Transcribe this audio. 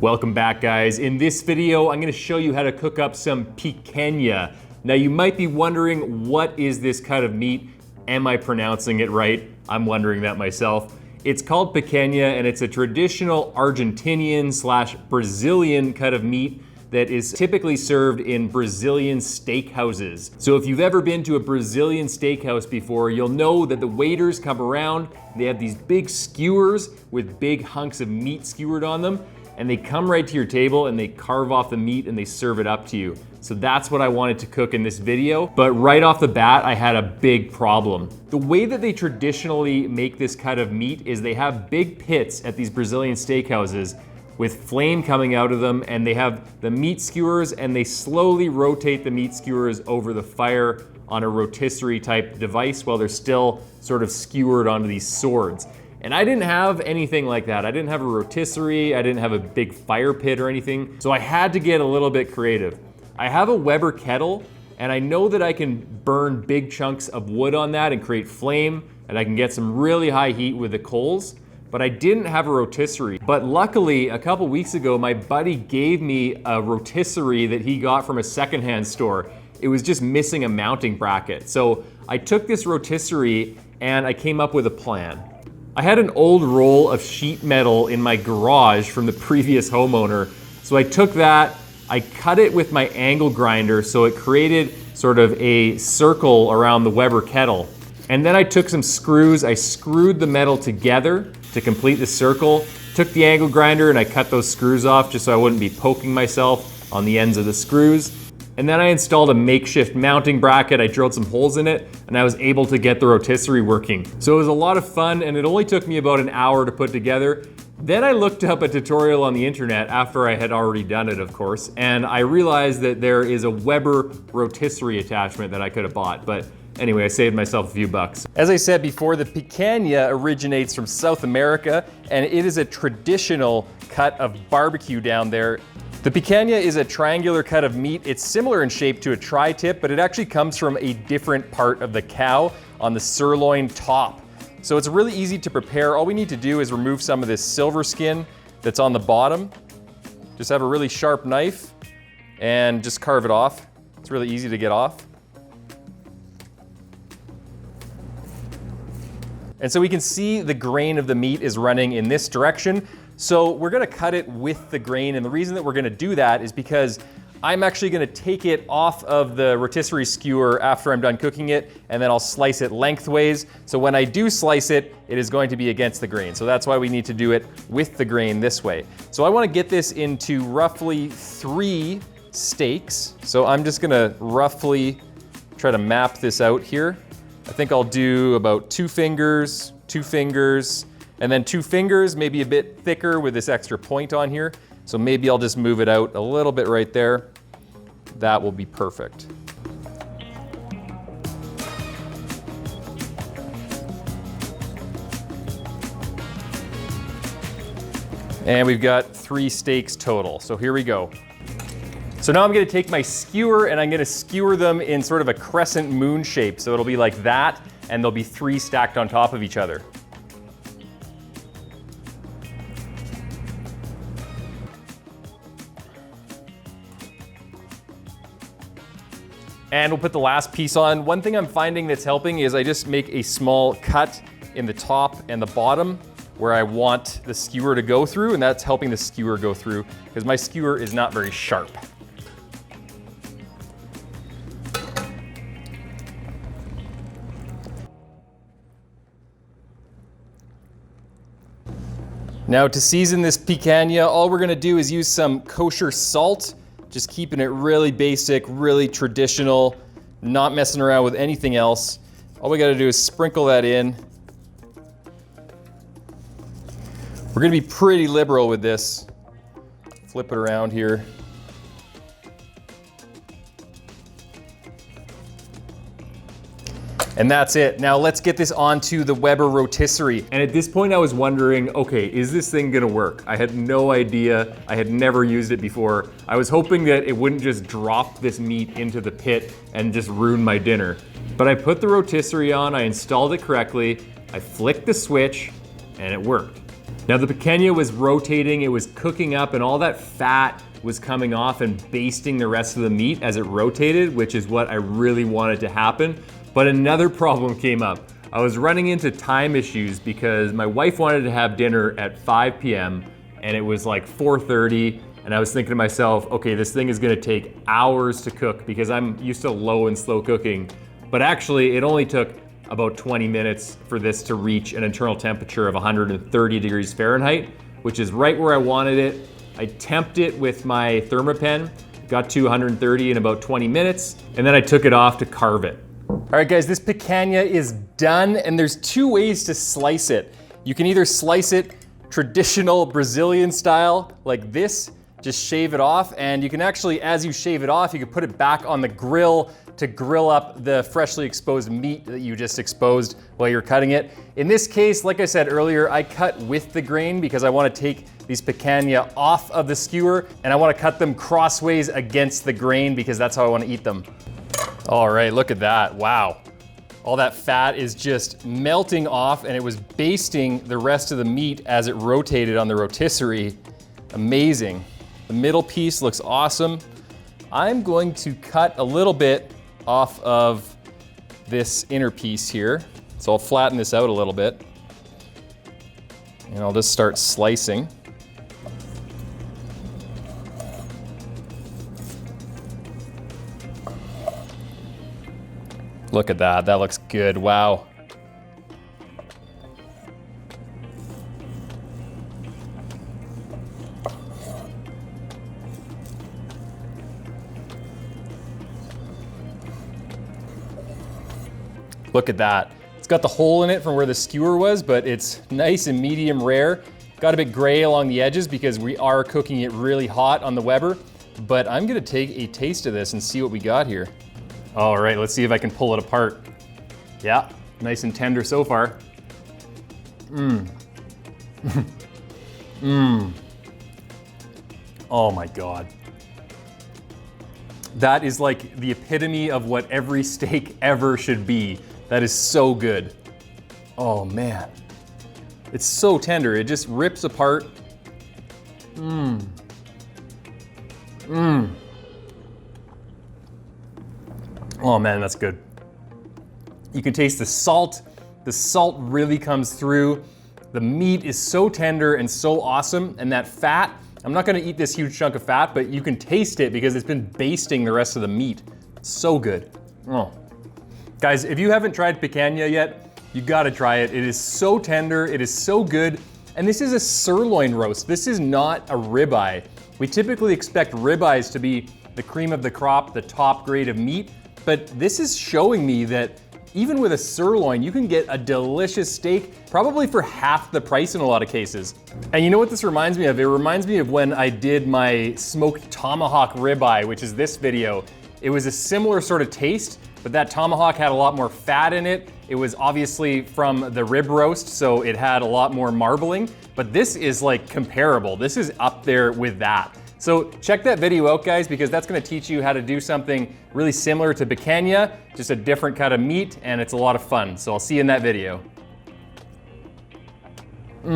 Welcome back, guys. In this video, I'm gonna show you how to cook up some picanha. Now, you might be wondering, what is this cut of meat? Am I pronouncing it right? I'm wondering that myself. It's called picanha, and it's a traditional Argentinian/Brazilian cut of meat that is typically served in Brazilian steakhouses. So if you've ever been to a Brazilian steakhouse before, you'll know that the waiters come around, they have these big skewers with big hunks of meat skewered on them, and they come right to your table and they carve off the meat and they serve it up to you. So that's what I wanted to cook in this video. But right off the bat, I had a big problem. The way that they traditionally make this cut of meat is they have big pits at these Brazilian steakhouses with flame coming out of them, and they have the meat skewers and they slowly rotate the meat skewers over the fire on a rotisserie type device while they're still sort of skewered onto these swords. And I didn't have anything like that. I didn't have a rotisserie, I didn't have a big fire pit or anything, so I had to get a little bit creative. I have a Weber kettle, and I know that I can burn big chunks of wood on that and create flame, and I can get some really high heat with the coals, but I didn't have a rotisserie. But luckily, a couple weeks ago, my buddy gave me a rotisserie that he got from a secondhand store. It was just missing a mounting bracket. So I took this rotisserie and I came up with a plan. I had an old roll of sheet metal in my garage from the previous homeowner. So I took that, I cut it with my angle grinder so it created sort of a circle around the Weber kettle. And then I took some screws, I screwed the metal together to complete the circle, took the angle grinder and I cut those screws off just so I wouldn't be poking myself on the ends of the screws. And then I installed a makeshift mounting bracket, I drilled some holes in it, and I was able to get the rotisserie working. So it was a lot of fun, and it only took me about an hour to put together. Then I looked up a tutorial on the internet after I had already done it, of course, and I realized that there is a Weber rotisserie attachment that I could have bought, but anyway, I saved myself a few bucks. As I said before, the picanha originates from South America, and it is a traditional cut of barbecue down there. The picanha is a triangular cut of meat. It's similar in shape to a tri-tip, but it actually comes from a different part of the cow on the sirloin top. So it's really easy to prepare. All we need to do is remove some of this silver skin that's on the bottom. Just have a really sharp knife and just carve it off. It's really easy to get off. And so we can see the grain of the meat is running in this direction. So we're gonna cut it with the grain, and the reason that we're gonna do that is because I'm actually gonna take it off of the rotisserie skewer after I'm done cooking it, and then I'll slice it lengthways. So when I do slice it, it is going to be against the grain. So that's why we need to do it with the grain this way. So I wanna get this into roughly 3 steaks. So I'm just gonna roughly try to map this out here. I think I'll do about 2 fingers, 2 fingers, and then 2 fingers, maybe a bit thicker with this extra point on here. So maybe I'll just move it out a little bit right there. That will be perfect. And we've got 3 steaks total. So here we go. So now I'm gonna take my skewer and I'm gonna skewer them in sort of a crescent moon shape. So it'll be like that, and there'll be 3 stacked on top of each other. And we'll put the last piece on. One thing I'm finding that's helping is I just make a small cut in the top and the bottom where I want the skewer to go through, and that's helping the skewer go through because my skewer is not very sharp. Now to season this picanha, all we're gonna do is use some kosher salt, just keeping it really basic, really traditional, not messing around with anything else. All we gotta do is sprinkle that in. We're gonna be pretty liberal with this. Flip it around here. And that's it. Now let's get this onto the Weber rotisserie. And at this point I was wondering, okay, is this thing gonna work? I had no idea. I had never used it before. I was hoping that it wouldn't just drop this meat into the pit and just ruin my dinner. But I put the rotisserie on, I installed it correctly, I flicked the switch, and it worked. Now the picanha was rotating, it was cooking up, and all that fat was coming off and basting the rest of the meat as it rotated, which is what I really wanted to happen. But another problem came up. I was running into time issues because my wife wanted to have dinner at 5 p.m. and it was like 4:30, and I was thinking to myself, okay, this thing is gonna take hours to cook because I'm used to low and slow cooking. But actually, it only took about 20 minutes for this to reach an internal temperature of 130 degrees Fahrenheit, which is right where I wanted it. I temped it with my Thermapen, got to 130 in about 20 minutes, and then I took it off to carve it. All right guys, this picanha is done, and there's two ways to slice it. You can either slice it traditional Brazilian style, like this, just shave it off, and you can actually, as you shave it off, you can put it back on the grill to grill up the freshly exposed meat that you just exposed while you're cutting it. In this case, like I said earlier, I cut with the grain because I want to take these picanha off of the skewer, and I want to cut them crossways against the grain because that's how I want to eat them. All right, look at that, wow. All that fat is just melting off, and it was basting the rest of the meat as it rotated on the rotisserie. Amazing. The middle piece looks awesome. I'm going to cut a little bit off of this inner piece here. So I'll flatten this out a little bit. And I'll just start slicing. Look at that, that looks good, wow. Look at that. It's got the hole in it from where the skewer was, but it's nice and medium rare. Got a bit gray along the edges because we are cooking it really hot on the Weber, but I'm gonna take a taste of this and see what we got here. All right, let's see if I can pull it apart. Yeah, nice and tender so far. Oh my God. That is like the epitome of what every steak ever should be. That is so good. Oh man. It's so tender, it just rips apart. Oh man, that's good. You can taste the salt. The salt really comes through. The meat is so tender and so awesome, and that fat, I'm not gonna eat this huge chunk of fat, but you can taste it because it's been basting the rest of the meat. So good. Oh. Guys, if you haven't tried picanha yet, you gotta try it. It is so tender, it is so good, and this is a sirloin roast. This is not a ribeye. We typically expect ribeyes to be the cream of the crop, the top grade of meat, but this is showing me that even with a sirloin, you can get a delicious steak, probably for half the price in a lot of cases. And you know what this reminds me of? It reminds me of when I did my smoked tomahawk ribeye, which is this video. It was a similar sort of taste, but that tomahawk had a lot more fat in it. It was obviously from the rib roast, so it had a lot more marbling, but this is like comparable. This is up there with that. So check that video out, guys, because that's gonna teach you how to do something really similar to picanha, just a different kind of meat, and it's a lot of fun. So I'll see you in that video.